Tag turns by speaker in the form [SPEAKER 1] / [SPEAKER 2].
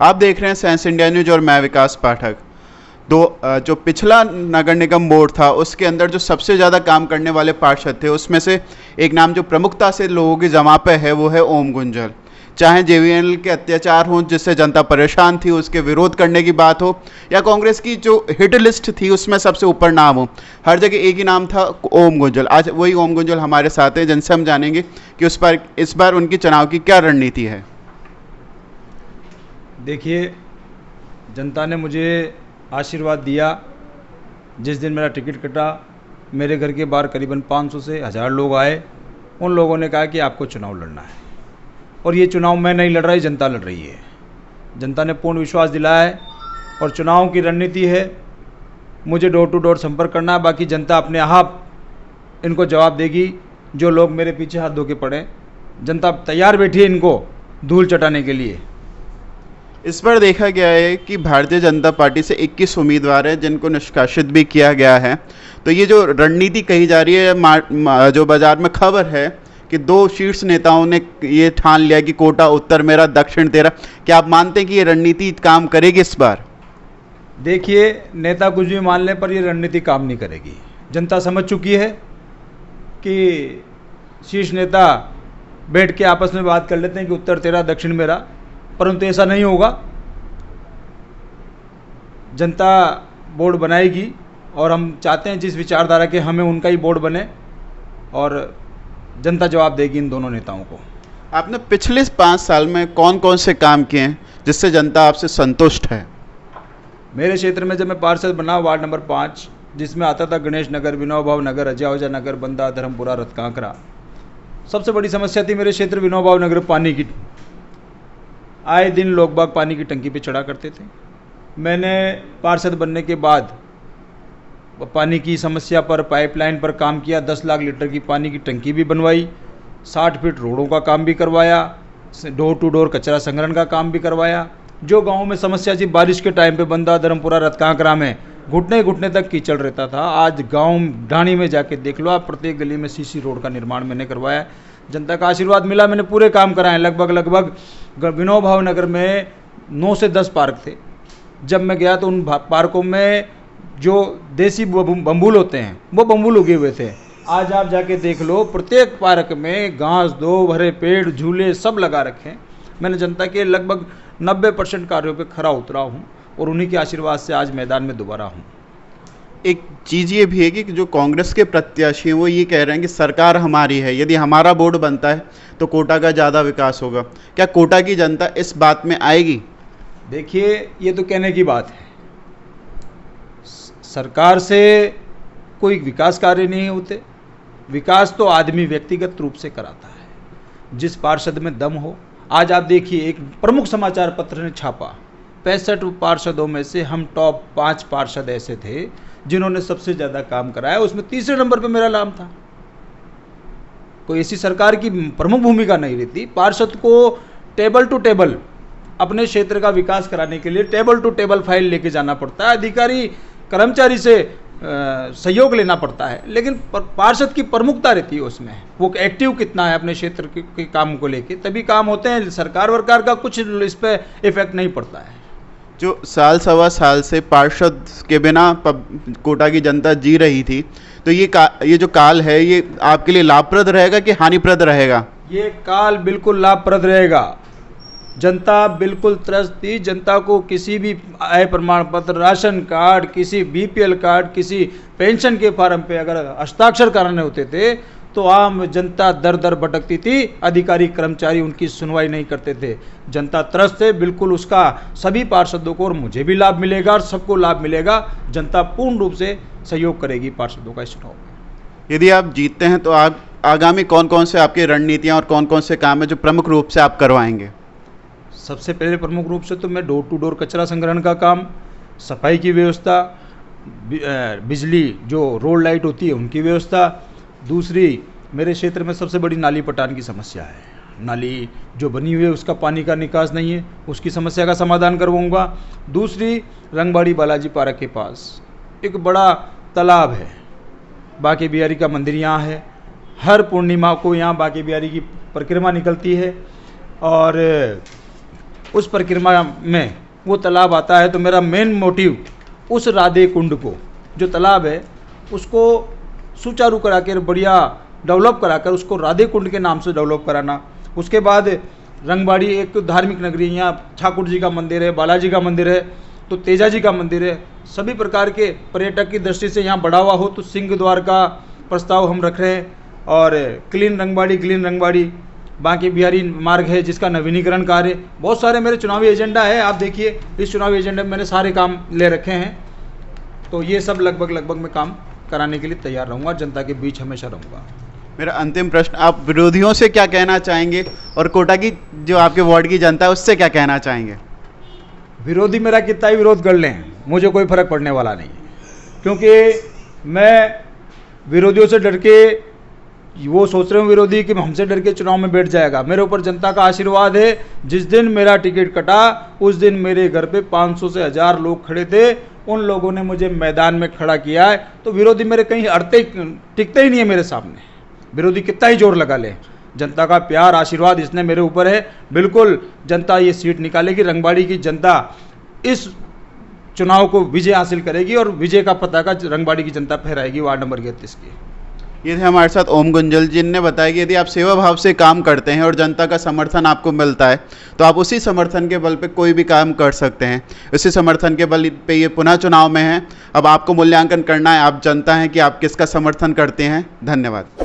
[SPEAKER 1] आप देख रहे हैं साइंस इंडिया न्यूज और मैं विकास पाठक। जो पिछला नगर निगम बोर्ड था उसके अंदर जो सबसे ज़्यादा काम करने वाले पार्षद थे उसमें से एक नाम जो प्रमुखता से लोगों की जमा पे है वो है ओम गुंजल। चाहे जेवीएनएल के अत्याचार हों जिससे जनता परेशान थी उसके विरोध करने की बात हो, या कांग्रेस की जो हिट लिस्ट थी उसमें सबसे ऊपर नाम हो, हर जगह एक ही नाम था, ओम गुंजल। आज वही ओम गुंजल हमारे साथ हैं जिनसे हम जानेंगे कि इस बार उनकी चुनाव की क्या रणनीति है।
[SPEAKER 2] देखिए, जनता ने मुझे आशीर्वाद दिया। जिस दिन मेरा टिकट कटा, मेरे घर के बाहर करीबन 500 से 1000 लोग आए। उन लोगों ने कहा कि आपको चुनाव लड़ना है, और ये चुनाव मैं नहीं लड़ रही, जनता लड़ रही है। जनता ने पूर्ण विश्वास दिलाया है, और चुनाव की रणनीति है मुझे डोर टू डोर संपर्क करना है। बाकी जनता अपने आप इनको जवाब देगी। जो लोग मेरे पीछे हाथ धो के पड़े, जनता तैयार बैठी है इनको धूल चटाने के लिए।
[SPEAKER 1] इस बार देखा गया है कि भारतीय जनता पार्टी से 21 उम्मीदवार हैं जिनको निष्कासित भी किया गया है। तो ये जो रणनीति कही जा रही है, जो बाजार में खबर है कि 2 शीर्ष नेताओं ने ये ठान लिया कि कोटा उत्तर मेरा दक्षिण तेरा, क्या आप मानते हैं कि ये रणनीति काम करेगी इस बार?
[SPEAKER 2] देखिए, नेता कुछ भी मान लें पर ये रणनीति काम नहीं करेगी। जनता समझ चुकी है कि शीर्ष नेता बैठ के आपस में बात कर लेते हैं कि उत्तर तेरा दक्षिण मेरा, परंतु ऐसा नहीं होगा। जनता बोर्ड बनाएगी, और हम चाहते हैं जिस विचारधारा के हमें उनका ही बोर्ड बने, और जनता जवाब देगी इन दोनों नेताओं को।
[SPEAKER 1] आपने पिछले 5 साल में कौन कौन से काम किए हैं जिससे जनता आपसे संतुष्ट है?
[SPEAKER 2] मेरे क्षेत्र में जब मैं पार्षद बना, वार्ड नंबर 5, जिसमें आता था गणेश नगर, विनोबा भावे नगर, अजय नगर, बंदा, धर्मपुरा, रतकांकरा, सबसे बड़ी समस्या थी मेरे क्षेत्र विनोबा भावे नगर पानी की। आए दिन लोग बाग पानी की टंकी पे चढ़ा करते थे। मैंने पार्षद बनने के बाद पानी की समस्या पर, पाइपलाइन पर काम किया। 10 लाख लीटर की पानी की टंकी भी बनवाई, 60 फीट रोडों का काम भी करवाया, डोर टू डोर कचरा संग्रहण का काम भी करवाया। जो गाँव में समस्या थी बारिश के टाइम पे, बंदा, धर्मपुरा, रतकांकरा में घुटने घुटने तक कीचड़ रहता था, आज गाँव ढाणी में जाके देख लो आप, प्रत्येक गली में सीसी रोड का निर्माण मैंने करवाया। जनता का आशीर्वाद मिला, मैंने पूरे काम कराए। लगभग विनोबा भावे नगर में 9 से 10 पार्क थे। जब मैं गया तो उन पार्कों में जो देसी बम्बूल होते हैं वो बम्बूल उगे हुए थे। आज आप जाके देख लो, प्रत्येक पार्क में घास, दो भरे पेड़, झूले सब लगा रखे हैं। मैंने जनता के लगभग 90% कार्यों पे खरा उतरा हूँ, और उन्हीं के आशीर्वाद से आज मैदान में दोबारा हूँ।
[SPEAKER 1] एक चीज़ ये भी है कि जो कांग्रेस के प्रत्याशी हैं वो ये कह रहे हैं कि सरकार हमारी है, यदि हमारा बोर्ड बनता है तो कोटा का ज़्यादा विकास होगा। क्या कोटा की जनता इस बात में आएगी?
[SPEAKER 2] देखिए, ये तो कहने की बात है। सरकार से कोई विकास कार्य नहीं होते। विकास तो आदमी व्यक्तिगत रूप से कराता है, जिस पार्षद में दम हो। आज आप देखिए, एक प्रमुख समाचार पत्र ने छापा, 65 पार्षदों में से हम टॉप 5 पार्षद ऐसे थे जिन्होंने सबसे ज़्यादा काम कराया, उसमें तीसरे नंबर पे मेरा नाम था। कोई ऐसी सरकार की प्रमुख भूमिका नहीं रहती। पार्षद को टेबल टू टेबल अपने क्षेत्र का विकास कराने के लिए टेबल टू टेबल फाइल लेके जाना पड़ता है, अधिकारी कर्मचारी से सहयोग लेना पड़ता है, लेकिन पार्षद की प्रमुखता रहती है उसमें। वो एक्टिव कितना है अपने क्षेत्र के काम को लेके, तभी काम होते हैं। सरकार वरकार का कुछ इस पर इफेक्ट नहीं पड़ता है।
[SPEAKER 1] जो साल सवा साल से पार्षद के बिना कोटा की जनता जी रही थी, तो ये जो काल है ये आपके लिए लाभप्रद रहेगा कि हानिप्रद रहेगा?
[SPEAKER 2] ये काल बिल्कुल लाभप्रद रहेगा। जनता बिल्कुल त्रस्त थी। जनता को किसी भी आय प्रमाण पत्र, राशन कार्ड, किसी बीपीएल कार्ड, किसी पेंशन के फॉर्म पे अगर हस्ताक्षर कराने होते थे तो आम जनता दर दर भटकती थी। अधिकारी कर्मचारी उनकी सुनवाई नहीं करते थे। जनता त्रस्त है बिल्कुल। उसका सभी पार्षदों को, और मुझे भी लाभ मिलेगा और सबको लाभ मिलेगा। जनता पूर्ण रूप से सहयोग करेगी पार्षदों का इस चुनाव में।
[SPEAKER 1] यदि आप जीतते हैं तो आगामी कौन कौन से आपकी रणनीतियां और कौन कौन से काम है जो प्रमुख रूप से आप करवाएंगे?
[SPEAKER 2] सबसे पहले प्रमुख रूप से तो मैं डोर टू डोर कचरा संग्रहण का काम, सफाई की व्यवस्था, बिजली जो रोड लाइट होती है उनकी व्यवस्था। दूसरी, मेरे क्षेत्र में सबसे बड़ी नाली पटान की समस्या है। नाली जो बनी हुई है उसका पानी का निकास नहीं है, उसकी समस्या का समाधान करवाऊंगा। दूसरी, रंगबाड़ी बालाजी पार्क के पास एक बड़ा तालाब है, बांके बिहारी का मंदिर यहाँ है। हर पूर्णिमा को यहाँ बांके बिहारी की परिक्रमा निकलती है, और उस परिक्रमा में वो तालाब आता है, तो मेरा मेन मोटिव उस राधे कुंड को, जो तालाब है उसको सुचारू करा कर, बढ़िया डेवलप करा कर, उसको राधे कुंड के नाम से डेवलप कराना। उसके बाद रंगबाड़ी एक धार्मिक नगरी, यहाँ ठाकुर जी का मंदिर है, बालाजी का मंदिर है, तो तेजा जी का मंदिर है। सभी प्रकार के पर्यटक की दृष्टि से यहाँ बढ़ावा हो, तो सिंह द्वार का प्रस्ताव हम रख रहे हैं। और क्लीन रंगबाड़ी बांके बिहारी मार्ग है जिसका नवीनीकरण कार्य, बहुत सारे मेरे चुनावी एजेंडा है। आप देखिए इस चुनावी एजेंडे में मैंने सारे काम ले रखे हैं, तो ये सब लगभग मैं काम कराने के लिए तैयार रहूँगा, जनता के बीच हमेशा रहूँगा।
[SPEAKER 1] मेरा अंतिम प्रश्न, आप विरोधियों से क्या कहना चाहेंगे और कोटा की जो आपके वार्ड की जनता है उससे क्या कहना चाहेंगे?
[SPEAKER 2] विरोधी मेरा कितना ही विरोध कर लें, मुझे कोई फर्क पड़ने वाला नहीं है, क्योंकि मैं विरोधियों से डर के, वो सोच रहे हूँ विरोधी कि हमसे डर के चुनाव में बैठ जाएगा। मेरे ऊपर जनता का आशीर्वाद है। जिस दिन मेरा टिकट कटा उस दिन मेरे घर पे 500 से 1000 लोग खड़े थे, उन लोगों ने मुझे मैदान में खड़ा किया है। तो विरोधी मेरे कहीं टिकते ही नहीं है मेरे सामने, विरोधी कितना ही जोर लगा ले। जनता का प्यार आशीर्वाद इसने मेरे ऊपर है, बिल्कुल जनता ये सीट निकालेगी। रंगबाड़ी की जनता इस चुनाव को विजय हासिल करेगी और विजय का पताका रंगबाड़ी की जनता फहराएगी वार्ड नंबर 31 की।
[SPEAKER 1] ये थे हमारे साथ ओम गुंजल, जिनने बताया कि यदि आप सेवा भाव से काम करते हैं और जनता का समर्थन आपको मिलता है तो आप उसी समर्थन के बल पे कोई भी काम कर सकते हैं। उसी समर्थन के बल पे ये पुनः चुनाव में है। अब आपको मूल्यांकन करना है, आप जनता हैं कि आप किसका समर्थन करते हैं। धन्यवाद।